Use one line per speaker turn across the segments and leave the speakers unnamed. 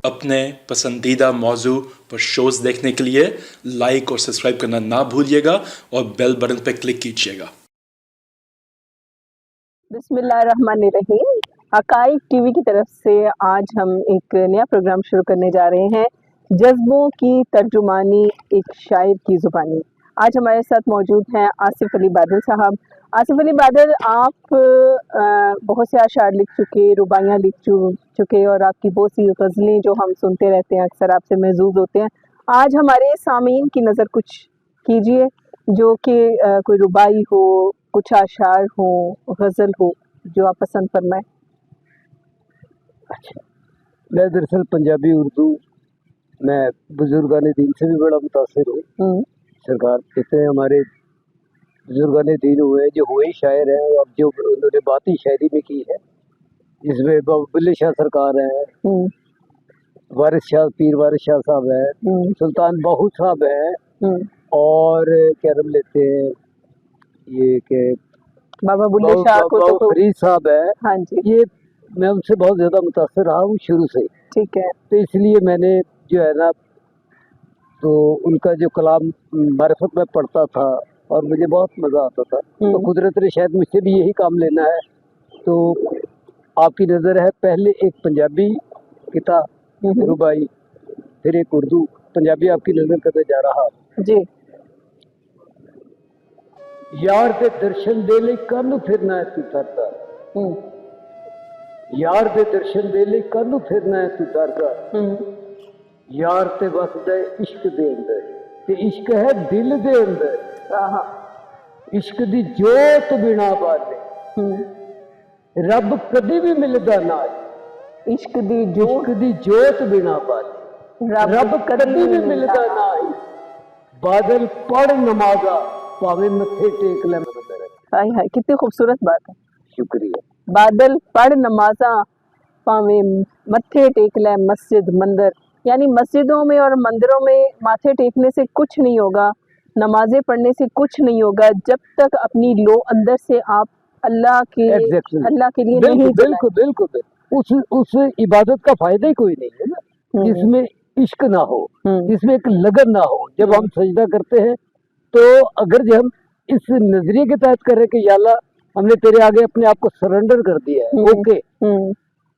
अपने पसंदीदा मौजू पर शोज देखने के लिए लाइक और सब्सक्राइब करना ना भूलिएगा और बेल बटन पर क्लिक कीजिएगा।
बिस्मिल्लाहिर्रहमानिर्रहीम। हकाइक टीवी की तरफ से आज हम एक नया प्रोग्राम शुरू करने जा रहे हैं, जज्बों की तर्जुमानी एक शायर की ज़ुबानी। आज हमारे साथ मौजूद हैं आसिफ अली बादल साहब। आसिफ अली बादल, आप बहुत से अशार लिख चुके, रुबाइयाँ लिख चुके और आपकी बहुत सी गज़लें जो हम सुनते रहते हैं, अक्सर आपसे महज़ूज़ होते हैं। आज हमारे सामीन की नज़र कुछ कीजिए जो कि कोई रुबाई हो, कुछ अशार हो, गज़ल हो, जो आप पसंद फरमाएं।
अच्छा, मैं दरअसल पंजाबी उर्दू मैं बुजुर्गान दीन से भी बड़ा मुतासिर हूँ। सरकार कहते हैं हमारे बुजुर्गान दीन हुए जो हुए शायर हैं, अब जो उन्होंने बाती शायरी में की है, जिसमें बुल्ले शाह सरकार है, वारिस शाह, पीर वारिस शाह साहब है, सुल्तान बाहू साहब है, और क्या नाम लेते हैं ये के
बाबा बुल्ले शाह को
फरीद साहब है।
हाँ जी,
ये मैं उनसे बहुत ज़्यादा मुतासिर रहा हूँ शुरू से।
ठीक है।
तो इसलिए मैंने जो है ना, तो उनका जो कलाम मारिफत में पढ़ता था और मुझे बहुत मज़ा आता था। तो कुदरत ने शायद मुझसे भी यही काम लेना है। तो आपकी नज़र है, पहले एक पंजाबी किताब रुबाई, फिर एक उर्दू। पंजाबी आपकी नज़र करने जा रहा
जी।
यार दे दर्शन दे लई कानू फिरना है तू तरदा, यार दे दर्शन दे लई कानू फिरना है तू तरदा, यार ते वसदा इश्क दे अंदर, ते इश्क है दिल दे अंदर, इश्क दी जोत बिना बाले रब कदी भी मिलदा ना,
इश्क दी
जोत बिना बाले रब कदी भी मिलदा ना, बादल पढ़ नमाजा पावे मत्थे टेक ले मंदिर।
हाय हाय, कितनी खूबसूरत बात है।
शुक्रिया।
बादल पढ़ नमाजा पावे मत्थे टेक ले मस्जिद मंदिर, यानी मस्जिदों में और मंदिरों में माथे टेकने से कुछ नहीं होगा, नमाजें पढ़ने से कुछ नहीं होगा, जब तक अपनी लो अंदर से आप अल्लाह के लिए नहीं
बिल्कुल उस इबादत का फायदा ही कोई नहीं है ना, जिसमें इश्क ना हो, जिसमें एक लगन ना हो। जब हम सजदा करते हैं तो अगर जब हम इस नजरिए के तहत करें कि या अल्लाह हमने तेरे आगे अपने आप को सरेंडर कर दिया है, ओके,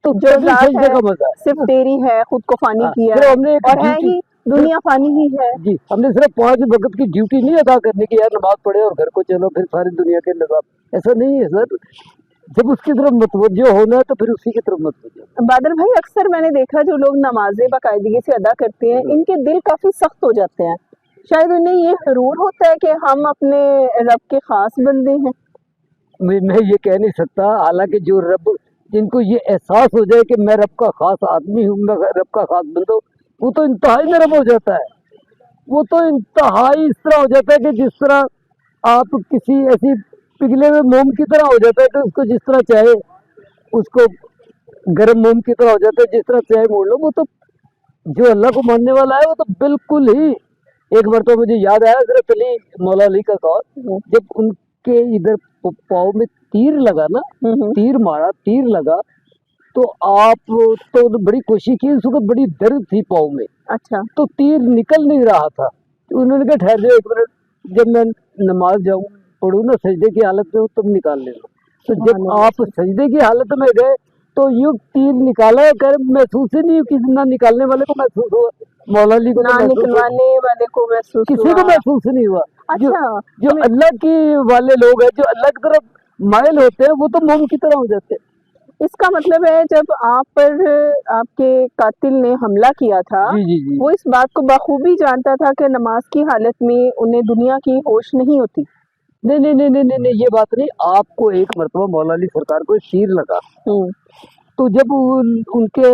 तो
जो
सजदे का मजा
सिर्फ तेरी है, खुद को फानी किया है,
हमने
और है ही दुनिया फानी ही है
जी। हमने सिर्फ 5 वक्त की ड्यूटी नहीं अदा करने की, यार नमाज पढ़े और घर को चलो फिर सारी दुनिया के निजाम, ऐसा नहीं है सर। जब उसकी तरफ मुतवज्जो होना है तो फिर उसी की तरफ मुतवज्जो।
बादल भाई, अक्सर मैंने देखा जो लोग नमाजें बाकायदगी से अदा करते हैं, इनके दिल काफी सख्त हो जाते हैं। शायद उन्हें ये ज़रूर होता है कि हम अपने रब के खास बंदे हैं।
मैं ये कह नहीं सकता, हालांकि जो रब, जिनको ये एहसास हो जाए कि मैं रब का खास आदमी हूँ, मैं रब का खास बंदा हूँ, वो तो इंतहाई नरम हो जाता है। वो तो इंतहाई इस तरह हो जाता है कि जिस तरह आप किसी ऐसी पिघले हुए मोम की तरह हो जाता है कि उसको जिस तरह चाहे, उसको गर्म मोम की तरह हो जाता है, जिस तरह चाहे मोड़ लो। वो तो जो अल्लाह को मानने वाला है वो तो बिल्कुल ही। एक बार तो मुझे याद आया हज़रत अली, मौला अली का कौल, जब उनके इधर पाँव में तीर लगा ना, तीर मारा, तीर लगा, तो आप तो बड़ी कोशिश की, उस वक्त बड़ी दर्द थी पाँव में। अच्छा। तो तीर निकल नहीं रहा था, तो उन्होंने कहा ठहर जाओ एक मिनट, जब मैं नमाज जाऊँ पढ़ूँ ना सजदे की हालत में, तुम निकाल लेना। तो जब आप सजदे की हालत में गए तो यूं तीर निकाला, कर महसूस ही नहीं, किसी ना निकालने वाले को महसूस हुआ, मौला अली को
ना निकलवाने वाले को महसूस,
किसी को महसूस नहीं हुआ।
अच्छा,
जो अल्लाह की वाले लोग हैं, जो अल्लाह की तरफ माइल होते हैं, वो तो मोम की तरह हो जाते हैं।
इसका मतलब है जब आप पर आपके कातिल ने हमला किया था,
जी।
वो इस बात को बखूबी जानता था कि नमाज की हालत में उन्हें दुनिया की होश नहीं होती।
नहीं, ये बात नहीं। आपको एक मरतबा मौला अली सरकार को तीर लगा, तो जब उनके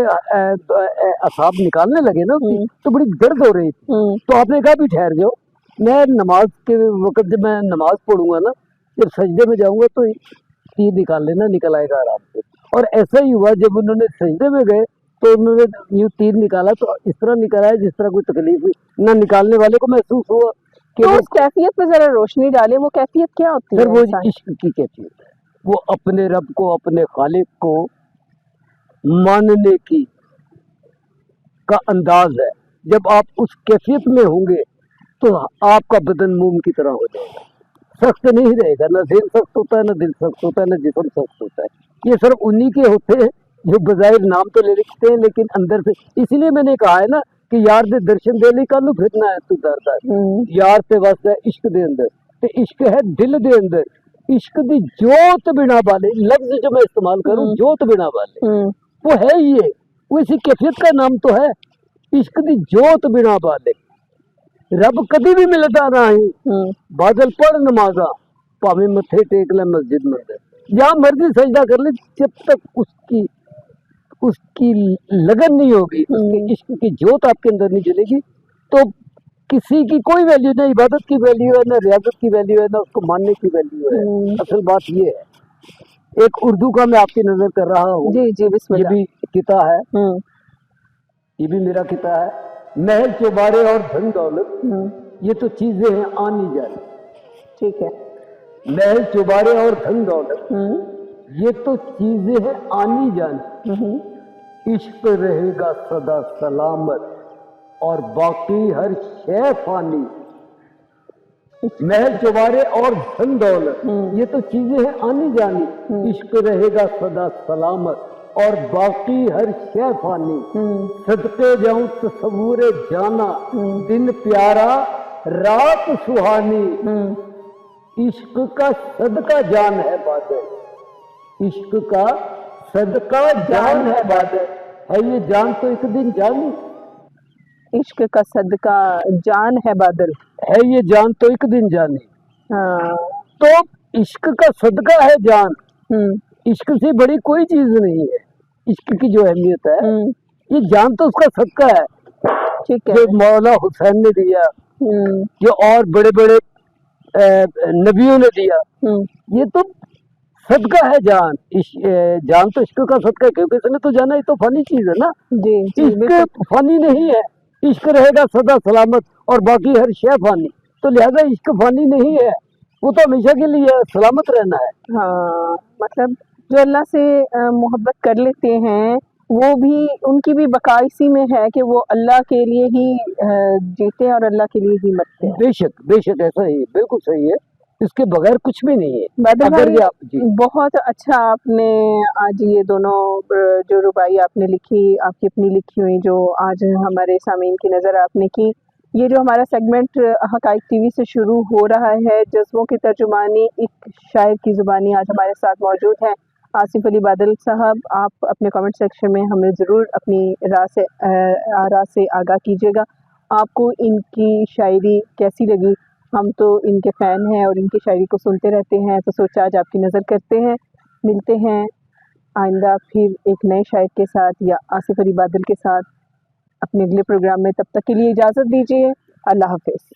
असाब निकालने लगे ना, तो बड़ी दर्द हो रही थी। तो आपने कहा भी ठहर जाओ, मैं नमाज के वक्त जब मैं नमाज पढ़ूंगा ना, जब सजदे में जाऊंगा तो तीर निकाल लेना, निकल आएगा आराम से। और ऐसा ही हुआ, जब उन्होंने सजदे में गए तो उन्होंने यूं तीर निकाला तो इस तरह निकला है जिस तरह कोई तकलीफ हुई ना, निकालने वाले को महसूस हुआ। कि
तो उस कैफियत पर जरा रोशनी डाले, वो कैफियत क्या होती है?
वो इश्क की कैफियत है, वो अपने रब को, अपने खालिक को मानने की का अंदाज है। जब आप उस कैफियत में होंगे तो आपका बदन मोम की तरह हो जाएगा, सख्त नहीं रहेगा। ना दिल सख्त होता है, ना दिल सख्त होता है, ना जिस्म सख्त होता है। ये सिर्फ उन्हीं के होते हैं जो बजाहिर नाम तो ले लिखते हैं लेकिन अंदर से। इसलिए मैंने कहा है ना कि यार दे दर्शन दे ली कानू फिरना है तू दर दर। यार ते वास्ते इश्क दे अंदर, ते इश्क है दिल दे अंदर। इश्क दी जोत बिना बाले, लफ्ज जो मैं इस्तेमाल करूं, जोत बिना बाले, वो है ये, वो इसी कैफियत का नाम तो है, इश्क दी जोत बिना बाले। रब कभी भी मिलता नहीं, बादल पढ़ नमाजा, भावे मथे टेक ले मस्जिद मंदिर, जहाँ मर्जी सजदा कर ले, जब तक उसकी लगन नहीं होगी, उसके इश्क की जोत आपके अंदर नहीं जलेगी, तो किसी की कोई वैल्यू नहीं। इबादत की वैल्यू है ना, रियाजत की वैल्यू है ना, उसको मानने की वैल्यू है। असल बात ये है। एक उर्दू का मैं आपकी नजर कर रहा हूँ,
जी जी
ये
बिस्मिल्लाह।
भी किता है, ये भी मेरा किता है। महल चौबारे और धन दौलत ये तो चीजें हैं आनी जानी।
ठीक है।
महल चौबारे और धन दौलत ये तो चीजें हैं आनी जानी। इश्क रहेगा सदा सलामत और बाकी हर शय फानी। महल चौबारे और धन दौलत ये तो चीजें हैं आनी जानी। इश्क रहेगा सदा सलामत और बाकी हर शय फानी। सदके जाऊं तस्वूरे जाना, दिन प्यारा रात सुहानी। इश्क का सदका जान है बादल, इश्क का सदका जान है बादल, है ये जान तो एक दिन जानी।
इश्क का सदका जान है बादल,
है ये जान तो एक दिन जानी।
हाँ।
तो इश्क का सदका है जान, इश्क से बड़ी कोई चीज नहीं है। इश्क की जो अहमियत है, ये जान तो उसका सदका है।
ठीक है।
जो मौला हुसैन ने दिया, जो और बड़े बड़े नबियों ने दिया, ये तो सदका है जान। जान तो इश्क का सदका है, क्योंकि इसने तो जाना, ये तो फनी चीज है ना।
जी जी
इश्क फनी नहीं है। इश्क रहेगा सदा सलामत और बाकी हर शय फानी। तो लिहाजा इश्क फानी नहीं है, वो तो हमेशा के लिए सलामत रहना है।
हाँ, मतलब जो अल्लाह से मोहब्बत कर लेते हैं, वो भी, उनकी भी बका इसी में है कि वो अल्लाह के लिए ही जीते हैं और अल्लाह के लिए ही मरते हैं।
बेशक बेशक, ऐसा ही, बिल्कुल सही है, इसके बगैर कुछ भी नहीं है।
बादल
अगर
भाई,
ये आप जी
बहुत अच्छा आपने आज ये दोनों जो रुबाई आपने लिखी, आपकी अपनी लिखी हुई, जो आज हमारे सामीन की नज़र आपने की। ये जो हमारा सेगमेंट हकाइक टीवी से शुरू हो रहा है, जज्बों की तर्जुमानी एक शायर की ज़ुबानी, आज हमारे साथ मौजूद हैं आसिफ अली बादल साहब। आप अपने कमेंट सेक्शन में हमें ज़रूर अपनी राय से आगाह कीजिएगा, आपको इनकी शायरी कैसी लगी। हम तो इनके फ़ैन हैं और इनकी शायरी को सुनते रहते हैं, तो सोचा आज आपकी नज़र करते हैं। मिलते हैं आइंदा फिर एक नए शायर के साथ या आसिफ अली बादल के साथ अपने अगले प्रोग्राम में। तब तक के लिए इजाज़त दीजिए, अल्लाह हाफिज़।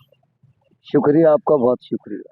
शुक्रिया, आपका बहुत शुक्रिया।